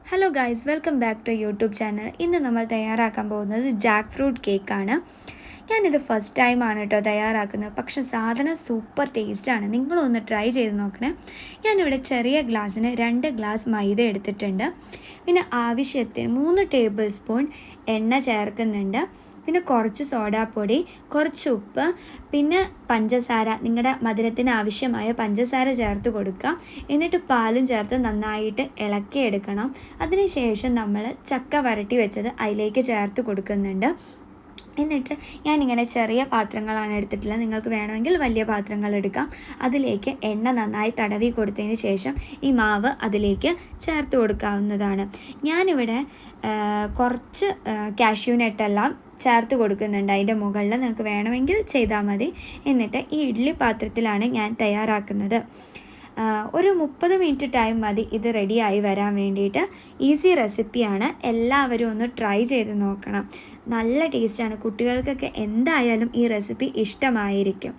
Hello guys, welcome back to YouTube channel. ഇന്ന് നമ്മൾ തയ്യാറാക്കാൻ പോകുന്നത് ജാക്ക് ഫ്രൂട്ട് കേക്കാണ്. ഞാനിത് ഫസ്റ്റ് ടൈമാണ് കേട്ടോ തയ്യാറാക്കുന്നത്. പക്ഷെ സാധനം സൂപ്പർ ടേസ്റ്റാണ്. നിങ്ങളൊന്ന് ട്രൈ ചെയ്ത് നോക്കണേ. ഞാനിവിടെ ചെറിയ ഗ്ലാസ്സിന് 2 ഗ്ലാസ് മൈദ എടുത്തിട്ടുണ്ട്. പിന്നെ ആവശ്യത്തിന് 3 ടേബിൾ സ്പൂൺ എണ്ണ ചേർക്കുന്നുണ്ട്. പിന്നെ കുറച്ച് സോഡാപ്പൊടി, കുറച്ച് ഉപ്പ്, പിന്നെ പഞ്ചസാര, നിങ്ങളുടെ മധുരത്തിന് ആവശ്യമായ പഞ്ചസാര ചേർത്ത് കൊടുക്കുക. എന്നിട്ട് പാലും ചേർത്ത് നന്നായിട്ട് ഇളക്കിയെടുക്കണം. അതിനുശേഷം നമ്മൾ ചക്ക വരട്ടി വെച്ചത് അതിലേക്ക് ചേർത്ത് കൊടുക്കുന്നുണ്ട്. എന്നിട്ട് ഞാനിങ്ങനെ ചെറിയ പാത്രങ്ങളാണ് എടുത്തിട്ടുള്ളത്. നിങ്ങൾക്ക് വേണമെങ്കിൽ വലിയ പാത്രങ്ങൾ എടുക്കാം. അതിലേക്ക് എണ്ണ നന്നായി തടവി കൊടുത്തതിന് ശേഷം ഈ മാവ് അതിലേക്ക് ചേർത്ത് കൊടുക്കാവുന്നതാണ്. ഞാനിവിടെ കുറച്ച് കാഷ്യൂ നട്ടെല്ലാം ചേർത്ത് കൊടുക്കുന്നുണ്ട് അതിൻ്റെ മുകളിൽ. നിങ്ങൾക്ക് വേണമെങ്കിൽ ചെയ്താൽ മതി. എന്നിട്ട് ഈ ഇഡ്ഡലി പാത്രത്തിലാണ് ഞാൻ തയ്യാറാക്കുന്നത്. ഒരു 30 മിനിറ്റ് ടൈം മതി ഇത് റെഡിയായി വരാൻ വേണ്ടിയിട്ട്. ഈസി റെസിപ്പിയാണ്, എല്ലാവരും ഒന്ന് ട്രൈ ചെയ്ത് നോക്കണം. നല്ല ടേസ്റ്റാണ്. കുട്ടികൾക്കൊക്കെ എന്തായാലും ഈ റെസിപ്പി ഇഷ്ടമായിരിക്കും.